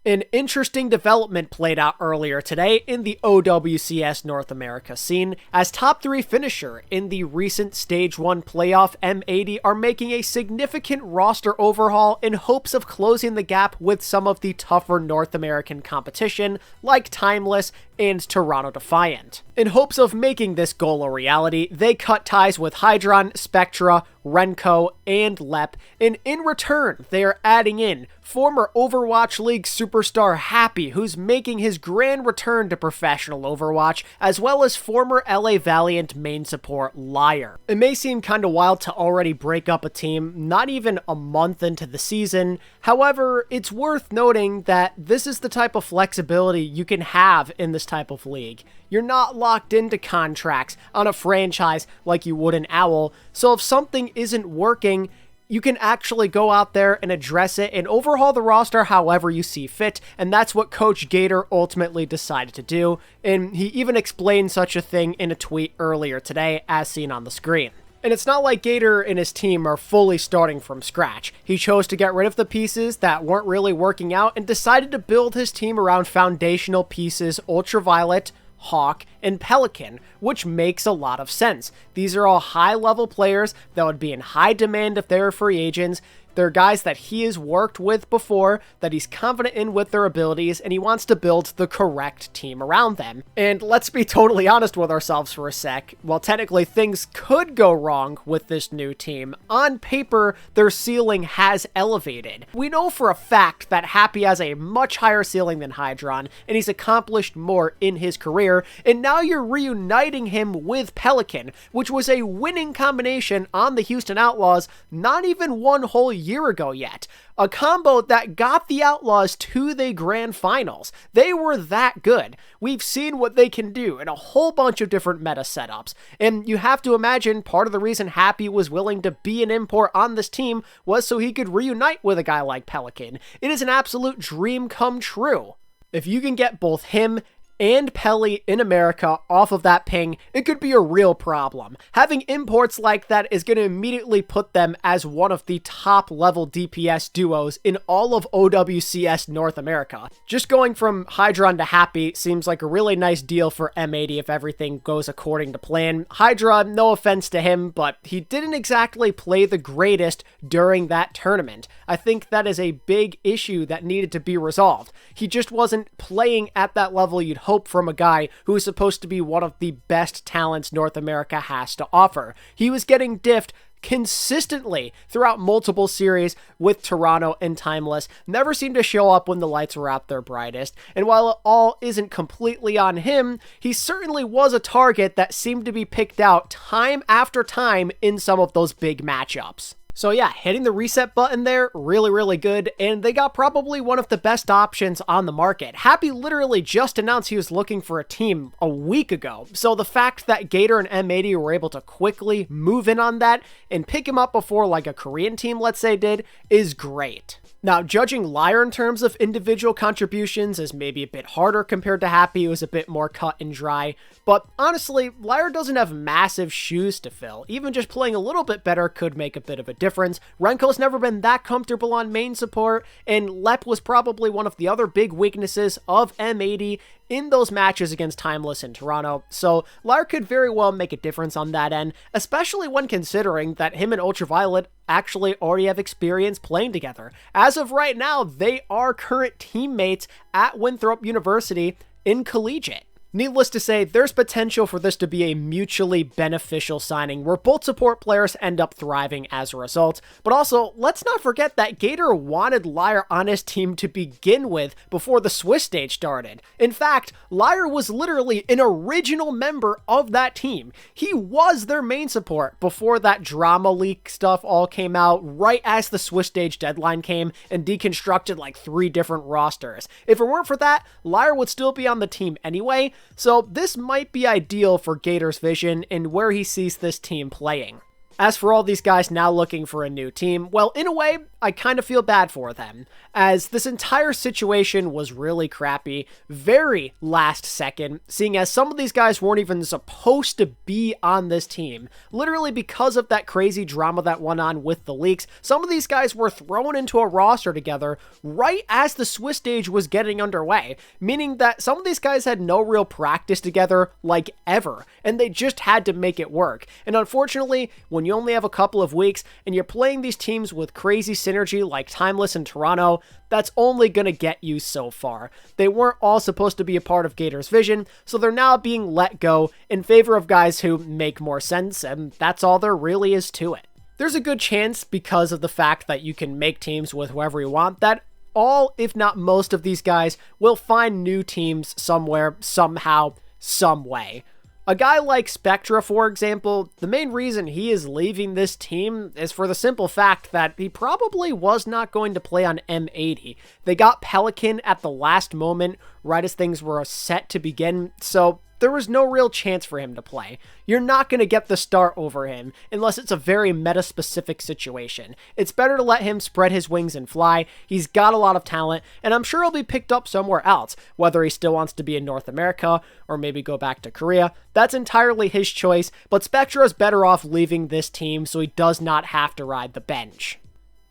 An interesting development played out earlier today in the OWCS North America scene, as top 3 finisher in the recent Stage 1 playoff M80 are making a significant roster overhaul in hopes of closing the gap with some of the tougher North American competition like Timeless and Toronto Defiant. In hopes of making this goal a reality, they cut ties with Hydron, Spectra, Renko, and Lep, and in return, they are adding in former Overwatch League superstar Happy, who's making his grand return to professional Overwatch, as well as former LA Valiant main support Liar. It may seem kinda wild to already break up a team not even a month into the season, however, it's worth noting that this is the type of flexibility you can have in this type of league. You're not locked into contracts on a franchise like you would in OWL, so if something isn't working, you can actually go out there and address it and overhaul the roster however you see fit, and that's what Coach Gator ultimately decided to do, and he even explained such a thing in a tweet earlier today as seen on the screen. And it's not like Gator and his team are fully starting from scratch. He chose to get rid of the pieces that weren't really working out and decided to build his team around foundational pieces Ultraviolet, Hawk, and Pelican, which makes a lot of sense. These are all high-level players that would be in high demand if they were free agents. They're guys that he has worked with before, that he's confident in with their abilities, and he wants to build the correct team around them. And let's be totally honest with ourselves for a sec. While technically things could go wrong with this new team, on paper, their ceiling has elevated. We know for a fact that Happy has a much higher ceiling than Hydron, and he's accomplished more in his career, and now you're reuniting him with Pelican, which was a winning combination on the Houston Outlaws not even one whole year ago yet. A combo that got the Outlaws to the grand finals. They were that good. We've seen what they can do in a whole bunch of different meta setups. And you have to imagine part of the reason Happy was willing to be an import on this team was so he could reunite with a guy like Pelican. It is an absolute dream come true. If you can get both him and Pelly in America off of that ping, it could be a real problem. Having imports like that is going to immediately put them as one of the top level DPS duos in all of OWCS North America. Just going from Hydron to Happy seems like a really nice deal for M80 if everything goes according to plan. Hydra, no offense to him, but he didn't exactly play the greatest during that tournament. I think that is a big issue that needed to be resolved. He just wasn't playing at that level you'd hope from a guy who is supposed to be one of the best talents North America has to offer. He was getting diffed consistently throughout multiple series with Toronto and Timeless, never seemed to show up when the lights were at their brightest, and while it all isn't completely on him, he certainly was a target that seemed to be picked out time after time in some of those big matchups. So yeah, hitting the reset button there, really good, and they got probably one of the best options on the market. Happy literally just announced he was looking for a team a week ago, so the fact that Gator and M80 were able to quickly move in on that and pick him up before like a Korean team, let's say, did, is great. Now, judging Liar in terms of individual contributions is maybe a bit harder compared to Happy, who was a bit more cut and dry, but honestly, Liar doesn't have massive shoes to fill. Even just playing a little bit better could make a bit of a difference. Renko's never been that comfortable on main support, and Lep was probably one of the other big weaknesses of M80 in those matches against Timeless in Toronto, so Liar could very well make a difference on that end, especially when considering that him and Ultraviolet actually already have experience playing together. As of right now, they are current teammates at Winthrop University in collegiate. Needless to say, there's potential for this to be a mutually beneficial signing where both support players end up thriving as a result. But also, let's not forget that Gator wanted Liar on his team to begin with before the Swiss stage started. In fact, Liar was literally an original member of that team. He was their main support before that drama leak stuff all came out right as the Swiss stage deadline came and deconstructed like 3 different rosters. If it weren't for that, Liar would still be on the team anyway. So this might be ideal for Gator's vision and where he sees this team playing. As for all these guys now looking for a new team, well, in a way, I kind of feel bad for them, as this entire situation was really crappy, very last second, seeing as some of these guys weren't even supposed to be on this team. Literally because of that crazy drama that went on with the leaks, some of these guys were thrown into a roster together right as the Swiss stage was getting underway, meaning that some of these guys had no real practice together, like ever, and they just had to make it work. And unfortunately, when you only have a couple of weeks and you're playing these teams with crazy synergy like Timeless and Toronto, that's only going to get you so far. They weren't all supposed to be a part of Gator's vision, so they're now being let go in favor of guys who make more sense, and that's all there really is to it. There's a good chance, because of the fact that you can make teams with whoever you want, that all, if not most of these guys, will find new teams somewhere, somehow, some way. A guy like Spectra, for example, the main reason he is leaving this team is for the simple fact that he probably was not going to play on M80. They got Pelican at the last moment, right as things were set to begin, so there was no real chance for him to play. You're not going to get the start over him unless it's a very meta-specific situation. It's better to let him spread his wings and fly. He's got a lot of talent, and I'm sure he'll be picked up somewhere else, whether he still wants to be in North America or maybe go back to Korea. That's entirely his choice, but Spectra is better off leaving this team so he does not have to ride the bench.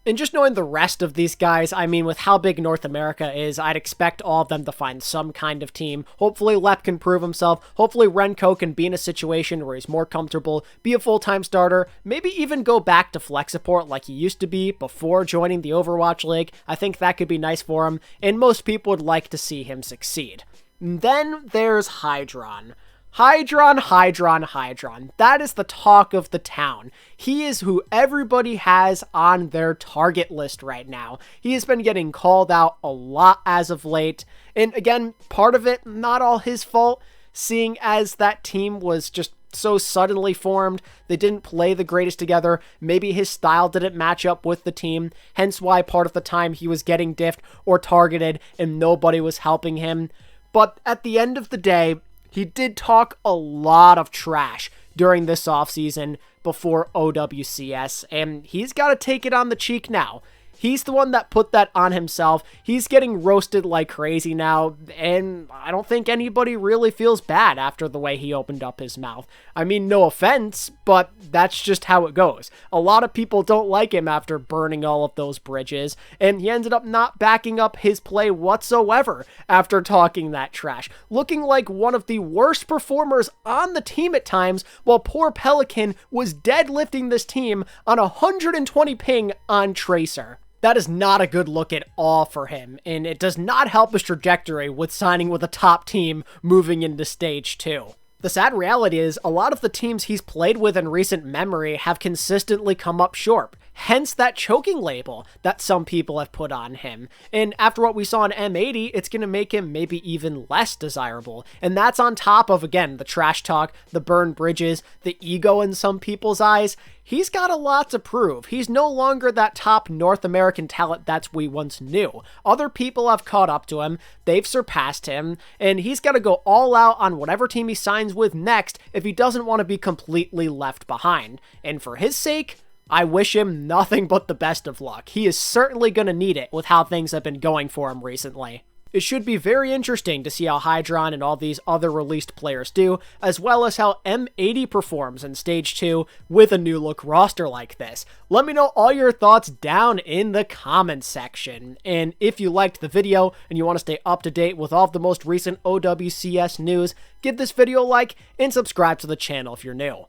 And just knowing the rest of these guys, I mean, with how big North America is, I'd expect all of them to find some kind of team. Hopefully Lep can prove himself. Hopefully Renko can be in a situation where he's more comfortable, be a full-time starter, maybe even go back to flex support like he used to be before joining the Overwatch League. I think that could be nice for him, and most people would like to see him succeed. And then there's Hydron. Hydron. That is the talk of the town. He is who everybody has on their target list right now. He has been getting called out a lot as of late. And again, part of it, not all his fault, seeing as that team was just so suddenly formed. They didn't play the greatest together. Maybe his style didn't match up with the team, hence why part of the time he was getting diffed or targeted and nobody was helping him. But at the end of the day, he did talk a lot of trash during this offseason before OWCS, and he's got to take it on the cheek now. He's the one that put that on himself. He's getting roasted like crazy now, and I don't think anybody really feels bad after the way he opened up his mouth. I mean, no offense, but that's just how it goes. A lot of people don't like him after burning all of those bridges, and he ended up not backing up his play whatsoever after talking that trash, looking like one of the worst performers on the team at times, while poor Pelican was deadlifting this team on 120 ping on Tracer. That is not a good look at all for him, and it does not help his trajectory with signing with a top team moving into Stage 2. The sad reality is, a lot of the teams he's played with in recent memory have consistently come up short, hence that choking label that some people have put on him. And after what we saw in M80, it's going to make him maybe even less desirable. And that's on top of, again, the trash talk, the burned bridges, the ego in some people's eyes. He's got a lot to prove. He's no longer that top North American talent that we once knew. Other people have caught up to him, they've surpassed him, and he's got to go all out on whatever team he signs with next if he doesn't want to be completely left behind. And for his sake, I wish him nothing but the best of luck. He is certainly going to need it with how things have been going for him recently. It should be very interesting to see how Hydron and all these other released players do, as well as how M80 performs in Stage 2 with a new look roster like this. Let me know all your thoughts down in the comments section. And if you liked the video and you want to stay up to date with all of the most recent OWCS news, give this video a like and subscribe to the channel if you're new.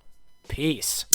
Peace.